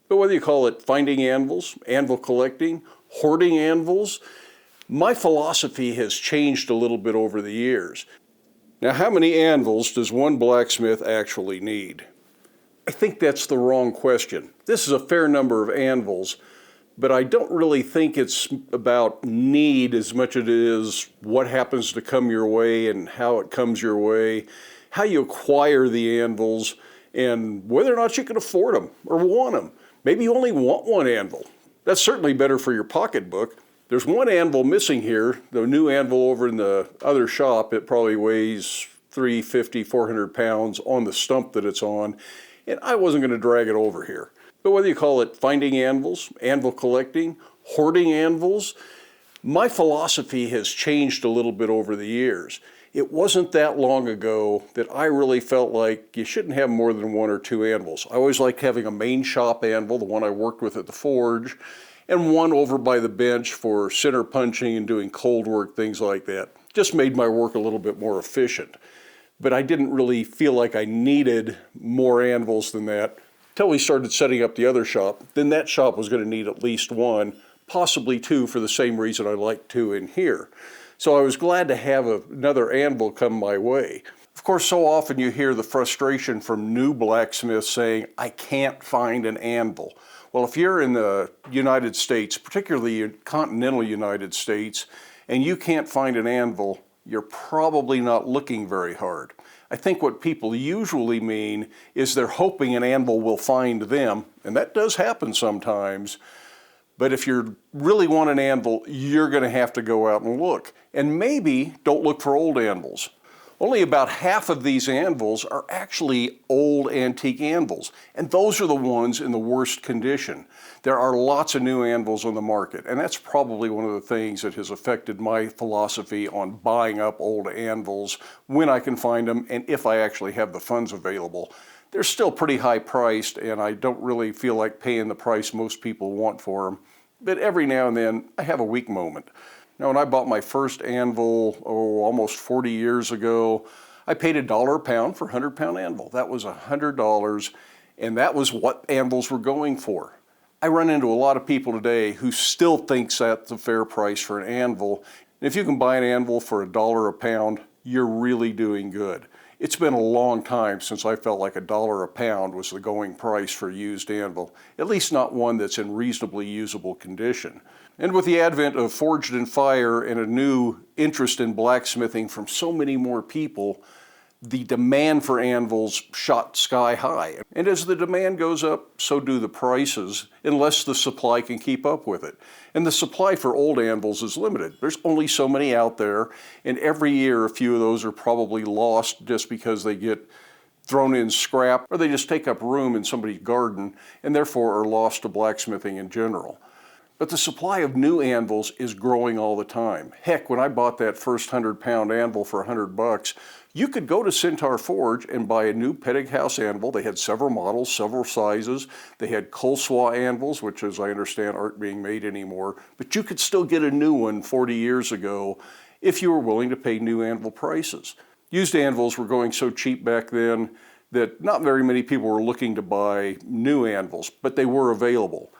But whether you call it finding anvils, anvil collecting, hoarding anvils, my philosophy has changed a little bit over the years. Now, how many anvils does one blacksmith actually need? I think that's the wrong question. This is a fair number of anvils, but I don't really think it's about need as much as it is what happens to come your way and how it comes your way, how you acquire the anvils, and whether or not you can afford them or want them. Maybe you only want one anvil. That's certainly better for your pocketbook. There's one anvil missing here, the new anvil over in the other shop. It probably weighs 350, 400 pounds on the stump that it's on, and I wasn't going to drag it over here. But whether you call it finding anvils, anvil collecting, hoarding anvils, my philosophy has changed a little bit over the years. It wasn't that long ago that I really felt like you shouldn't have more than one or two anvils. I always liked having a main shop anvil, the one I worked with at the forge, and one over by the bench for center punching and doing cold work, things like that. Just made my work a little bit more efficient. But I didn't really feel like I needed more anvils than that until we started setting up the other shop. Then that shop was going to need at least one, possibly two, for the same reason I like two in here. So I was glad to have another anvil come my way. Of course, so often you hear the frustration from new blacksmiths saying, I can't find an anvil. Well, if you're in the United States, particularly continental United States, and you can't find an anvil, you're probably not looking very hard. I think what people usually mean is they're hoping an anvil will find them, and that does happen sometimes. But if you really want an anvil, you're going to have to go out and look. And maybe don't look for old anvils. Only about half of these anvils are actually old antique anvils, and those are the ones in the worst condition. There are lots of new anvils on the market, and that's probably one of the things that has affected my philosophy on buying up old anvils when I can find them and if I actually have the funds available. They're still pretty high priced, and I don't really feel like paying the price most people want for them. But every now and then, I have a weak moment. Now, when I bought my first anvil, almost 40 years ago, I paid $1 a pound for a 100-pound anvil. That was $100, and that was what anvils were going for. I run into a lot of people today who still thinks that's a fair price for an anvil. And if you can buy an anvil for $1 a pound, you're really doing good. It's been a long time since I felt like $1 a pound was the going price for a used anvil, at least not one that's in reasonably usable condition. And with the advent of Forged in Fire and a new interest in blacksmithing from so many more people, the demand for anvils shot sky high. And as the demand goes up, so do the prices, unless the supply can keep up with it. And the supply for old anvils is limited. There's only so many out there, and every year a few of those are probably lost just because they get thrown in scrap, or they just take up room in somebody's garden, and therefore are lost to blacksmithing in general. But the supply of new anvils is growing all the time. Heck, when I bought that first 100-pound anvil for $100, you could go to Centaur Forge and buy a new Pettighouse anvil. They had several models, several sizes. They had Coleslaw anvils, which, as I understand, aren't being made anymore. But you could still get a new one 40 years ago if you were willing to pay new anvil prices. Used anvils were going so cheap back then that not very many people were looking to buy new anvils, but they were available.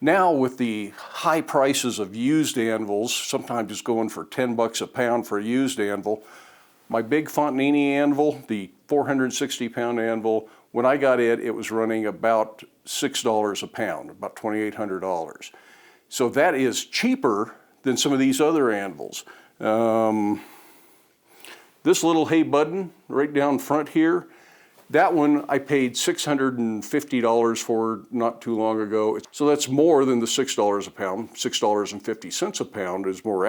Now, with the high prices of used anvils, sometimes it's going for $10 a pound for a used anvil. My big Fontanini Anvil, the 460-pound anvil, when I got it, it was running about $6 a pound, about $2,800. So that is cheaper than some of these other anvils. This little hay button right down front here, that one I paid $650 for not too long ago. So that's more than the $6 a pound. $6.50 a pound is more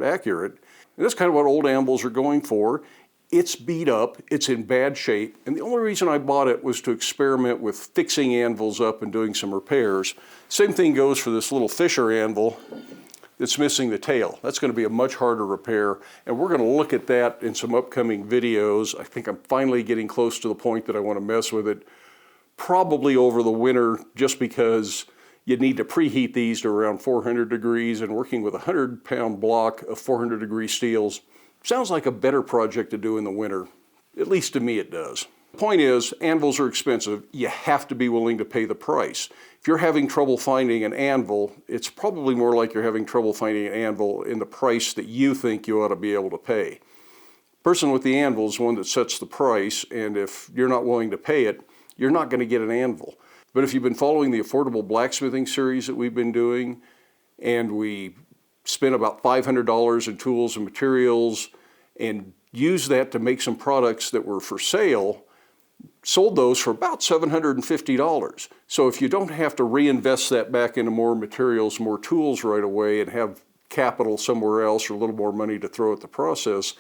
accurate. And that's kind of what old anvils are going for. It's beat up, it's in bad shape, and the only reason I bought it was to experiment with fixing anvils up and doing some repairs. Same thing goes for this little Fisher anvil that's missing the tail. That's going to be a much harder repair, and we're going to look at that in some upcoming videos. I think I'm finally getting close to the point that I want to mess with it, probably over the winter, just because you need to preheat these to around 400 degrees, and working with a 100-pound block of 400-degree steels sounds like a better project to do in the winter. At least to me it does. The point is, anvils are expensive. You have to be willing to pay the price. If you're having trouble finding an anvil, it's probably more like you're having trouble finding an anvil in the price that you think you ought to be able to pay. The person with the anvil is one that sets the price, and if you're not willing to pay it, you're not going to get an anvil. But if you've been following the affordable blacksmithing series that we've been doing, and we spent about $500 in tools and materials and used that to make some products that were for sale, sold those for about $750. So if you don't have to reinvest that back into more materials, more tools right away, and have capital somewhere else or a little more money to throw at the process,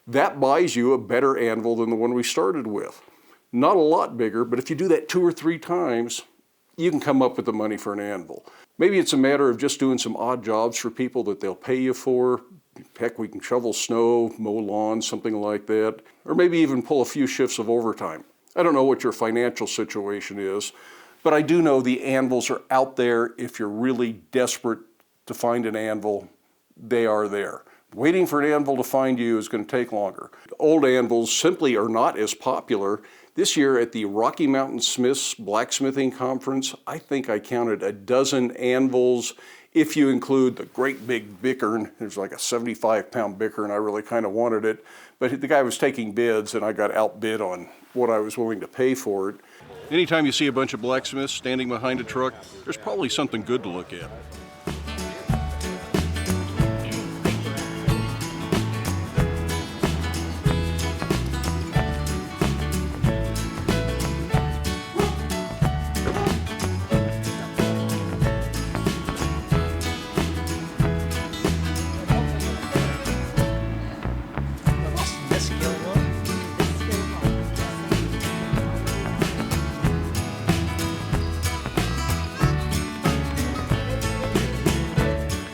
that buys you a better anvil than the one we started with. Not a lot bigger, but if you do that 2 or 3 times, you can come up with the money for an anvil. Maybe it's a matter of just doing some odd jobs for people that they'll pay you for. Heck, we can shovel snow, mow lawns, something like that. Or maybe even pull a few shifts of overtime. I don't know what your financial situation is, but I do know the anvils are out there. If you're really desperate to find an anvil, they are there. Waiting for an anvil to find you is going to take longer. Old anvils simply are not as popular. This year at the Rocky Mountain Smiths Blacksmithing Conference, I think I counted a dozen anvils. If you include the great big bickern, there's like a 75-pound bickern, I really kind of wanted it. But the guy was taking bids and I got outbid on what I was willing to pay for it. Anytime you see a bunch of blacksmiths standing behind a truck, there's probably something good to look at.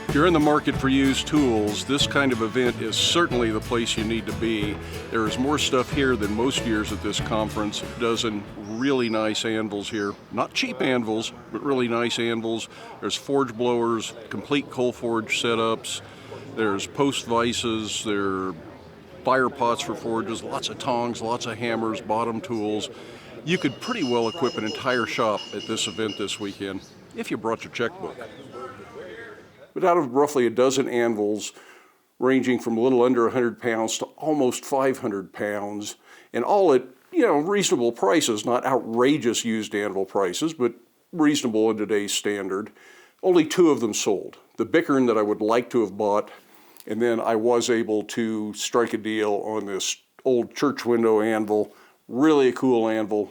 If you're in the market for used tools, this kind of event is certainly the place you need to be. There is more stuff here than most years at this conference. A dozen really nice anvils here. Not cheap anvils, but really nice anvils. There's forge blowers, complete coal forge setups. There's post vices, there are fire pots for forges, lots of tongs, lots of hammers, bottom tools. You could pretty well equip an entire shop at this event this weekend if you brought your checkbook. But out of roughly a dozen anvils, ranging from a little under 100 pounds to almost 500 pounds, and all at, reasonable prices, not outrageous used anvil prices, but reasonable in today's standard, only 2 of them sold. The bickern that I would like to have bought, and then I was able to strike a deal on this old church window anvil, really a cool anvil,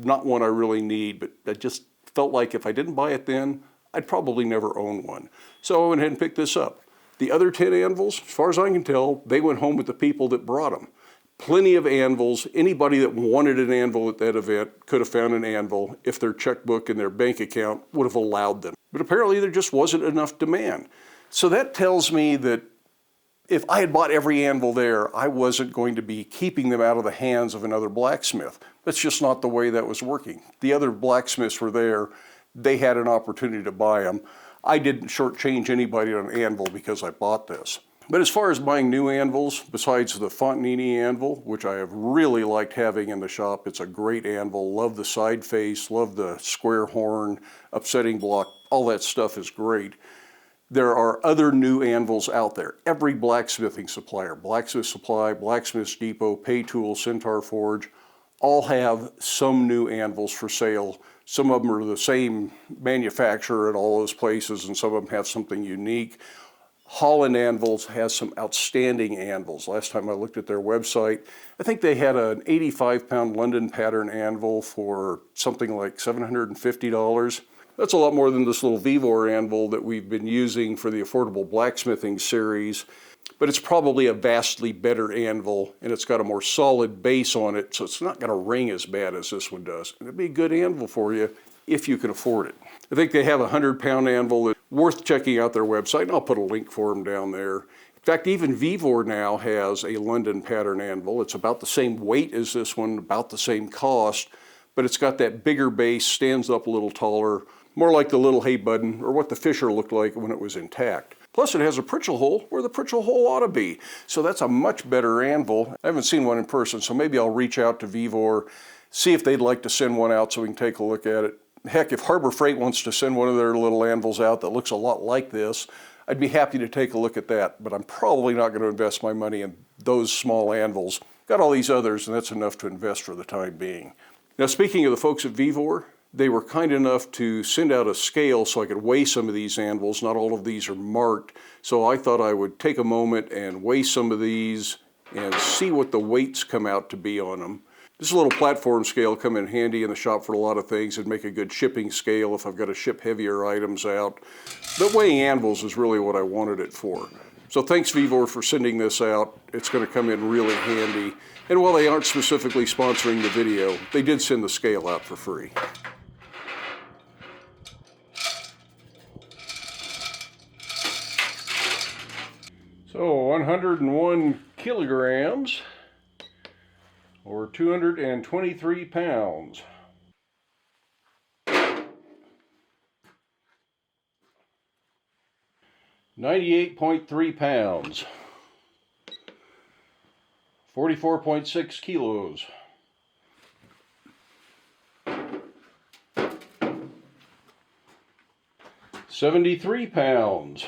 not one I really need, but I just felt like if I didn't buy it then, I'd probably never own one. So I went ahead and picked this up. The other 10 anvils, as far as I can tell, they went home with the people that brought them. Plenty of anvils. Anybody that wanted an anvil at that event could have found an anvil if their checkbook and their bank account would have allowed them. But apparently there just wasn't enough demand. So that tells me that if I had bought every anvil there, I wasn't going to be keeping them out of the hands of another blacksmith. That's just not the way that was working. The other blacksmiths were there. They had an opportunity to buy them. I didn't shortchange anybody on an anvil because I bought this. But as far as buying new anvils, besides the Fontanini Anvil, which I have really liked having in the shop, it's a great anvil, love the side face, love the square horn, upsetting block, all that stuff is great. There are other new anvils out there. Every blacksmithing supplier, Blacksmith Supply, Blacksmiths Depot, Pay Tool, Centaur Forge, all have some new anvils for sale. Some of them are the same manufacturer at all those places, and some of them have something unique. Holland Anvils has some outstanding anvils. Last time I looked at their website, I think they had an 85-pound London pattern anvil for something like $750. That's a lot more than this little Vevor anvil that we've been using for the affordable blacksmithing series. But it's probably a vastly better anvil, and it's got a more solid base on it, so it's not going to ring as bad as this one does. And it'd be a good anvil for you if you can afford it. I think they have a 100-pound anvil that's worth checking out their website, and I'll put a link for them down there. In fact, even Vevor now has a London pattern anvil. It's about the same weight as this one, about the same cost, but it's got that bigger base, stands up a little taller, more like the little hay button, or what the Fisher looked like when it was intact. Plus it has a Precut hole where the Precut hole ought to be. So that's a much better anvil. I haven't seen one in person, so maybe I'll reach out to Vevor, see if they'd like to send one out so we can take a look at it. Heck, if Harbor Freight wants to send one of their little anvils out that looks a lot like this, I'd be happy to take a look at that, but I'm probably not going to invest my money in those small anvils. Got all these others, and that's enough to invest for the time being. Now, speaking of the folks at Vevor, they were kind enough to send out a scale so I could weigh some of these anvils. Not all of these are marked, so I thought I would take a moment and weigh some of these and see what the weights come out to be on them. This little platform scale come in handy in the shop for a lot of things. It'd make a good shipping scale if I've got to ship heavier items out. But weighing anvils is really what I wanted it for. So thanks Vevor for sending this out. It's going to come in really handy. And while they aren't specifically sponsoring the video, they did send the scale out for free. So 101 kilograms. Or 223 pounds. $98.3 pounds. 44.6 kilos. $73 pounds.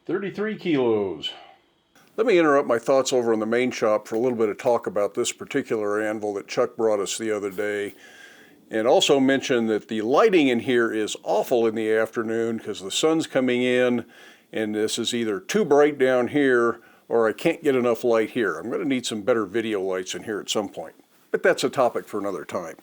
33 kilos. Let me interrupt my thoughts over in the main shop for a little bit of talk about this particular anvil that Chuck brought us the other day. And also mention that the lighting in here is awful in the afternoon because the sun's coming in and this is either too bright down here or I can't get enough light here. I'm going to need some better video lights in here at some point. But that's a topic for another time.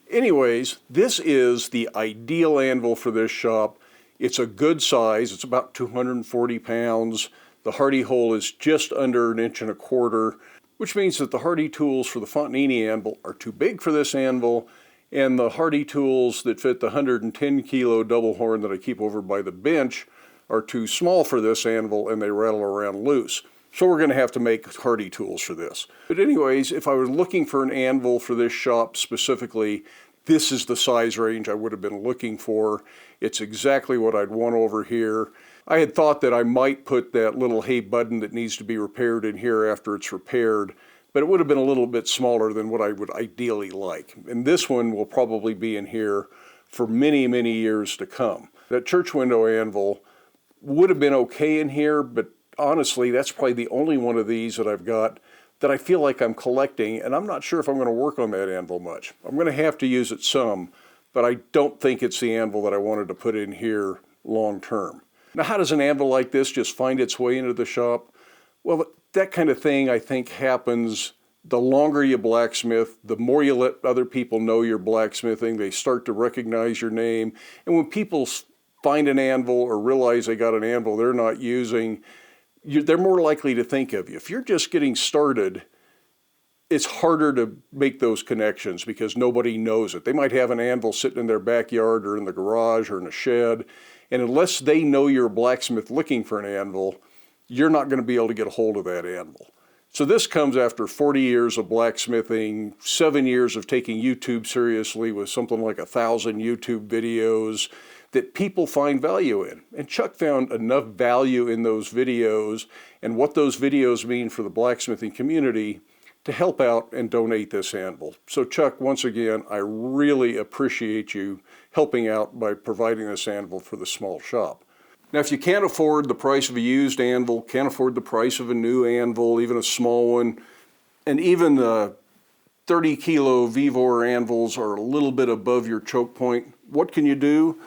Anyways, this is the ideal anvil for this shop. It's a good size. It's about 240 pounds. The hardy hole is just under 1.25 inches, which means that the hardy tools for the Fontanini Anvil are too big for this anvil, and the hardy tools that fit the 110 kilo double horn that I keep over by the bench are too small for this anvil and they rattle around loose. So we're going to have to make hardy tools for this. But anyways, if I was looking for an anvil for this shop specifically, this is the size range I would have been looking for. It's exactly what I'd want over here. I had thought that I might put that little hay button that needs to be repaired in here after it's repaired, but it would have been a little bit smaller than what I would ideally like. And this one will probably be in here for many, many years to come. That church window anvil would have been okay in here, but honestly, that's probably the only one of these that I've got that I feel like I'm collecting, and I'm not sure if I'm going to work on that anvil much. I'm going to have to use it some, but I don't think it's the anvil that I wanted to put in here long term. Now, how does an anvil like this just find its way into the shop? Well, that kind of thing I think happens the longer you blacksmith, the more you let other people know you're blacksmithing. They start to recognize your name. And when people find an anvil or realize they got an anvil they're not using, they're more likely to think of you. If you're just getting started, it's harder to make those connections because nobody knows it. They might have an anvil sitting in their backyard or in the garage or in a shed, and unless they know you're a blacksmith looking for an anvil, you're not going to be able to get a hold of that anvil. So this comes after 40 years of blacksmithing, 7 years of taking YouTube seriously with something like 1,000 YouTube videos that people find value in. And Chuck found enough value in those videos and what those videos mean for the blacksmithing community to help out and donate this anvil. So Chuck, once again, I really appreciate you helping out by providing this anvil for the small shop. Now, if you can't afford the price of a used anvil, can't afford the price of a new anvil, even a small one, and even the 30 kilo Vevor anvils are a little bit above your choke point, what can you do?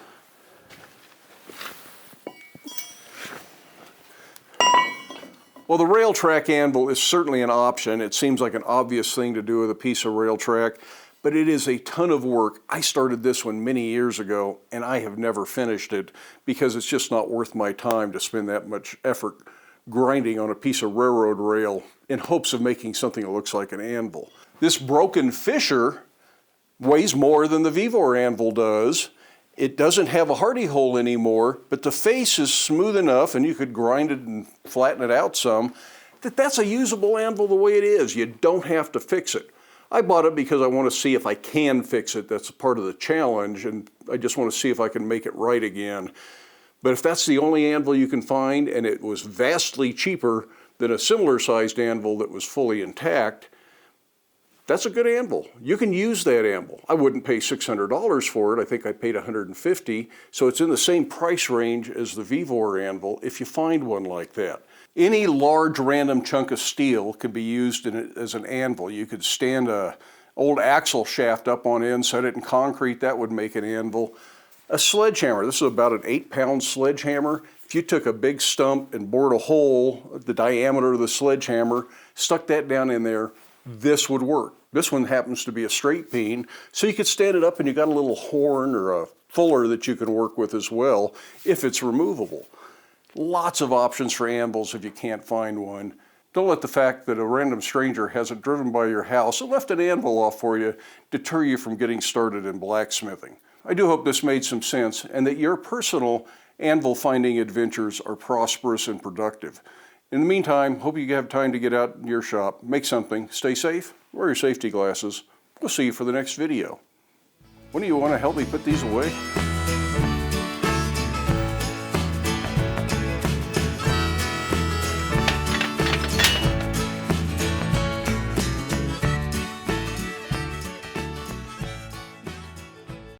Well, the rail track anvil is certainly an option. It seems like an obvious thing to do with a piece of rail track, but it is a ton of work. I started this one many years ago, and I have never finished it because it's just not worth my time to spend that much effort grinding on a piece of railroad rail in hopes of making something that looks like an anvil. This broken fisher weighs more than the Vevor anvil does. It doesn't have a hardy hole anymore, but the face is smooth enough, and you could grind it and flatten it out some, that's a usable anvil the way it is. You don't have to fix it. I bought it because I want to see if I can fix it. That's a part of the challenge, and I just want to see if I can make it right again. But if that's the only anvil you can find, and it was vastly cheaper than a similar sized anvil that was fully intact, that's a good anvil. You can use that anvil. I wouldn't pay $600 for it. I think I paid $150. So it's in the same price range as the Vevor anvil if you find one like that. Any large random chunk of steel can be used as an anvil. You could stand an old axle shaft up on end, set it in concrete, that would make an anvil. A sledgehammer, this is about an 8-pound sledgehammer. If you took a big stump and bored a hole, the diameter of the sledgehammer, stuck that down in there, this would work. This one happens to be a straight beam, so you could stand it up and you got a little horn or a fuller that you can work with as well if it's removable. Lots of options for anvils if you can't find one. Don't let the fact that a random stranger hasn't driven by your house and left an anvil off for you deter you from getting started in blacksmithing. I do hope this made some sense and that your personal anvil finding adventures are prosperous and productive. In the meantime, hope you have time to get out in your shop, make something, stay safe, wear your safety glasses. We'll see you for the next video. When do you want to help me put these away?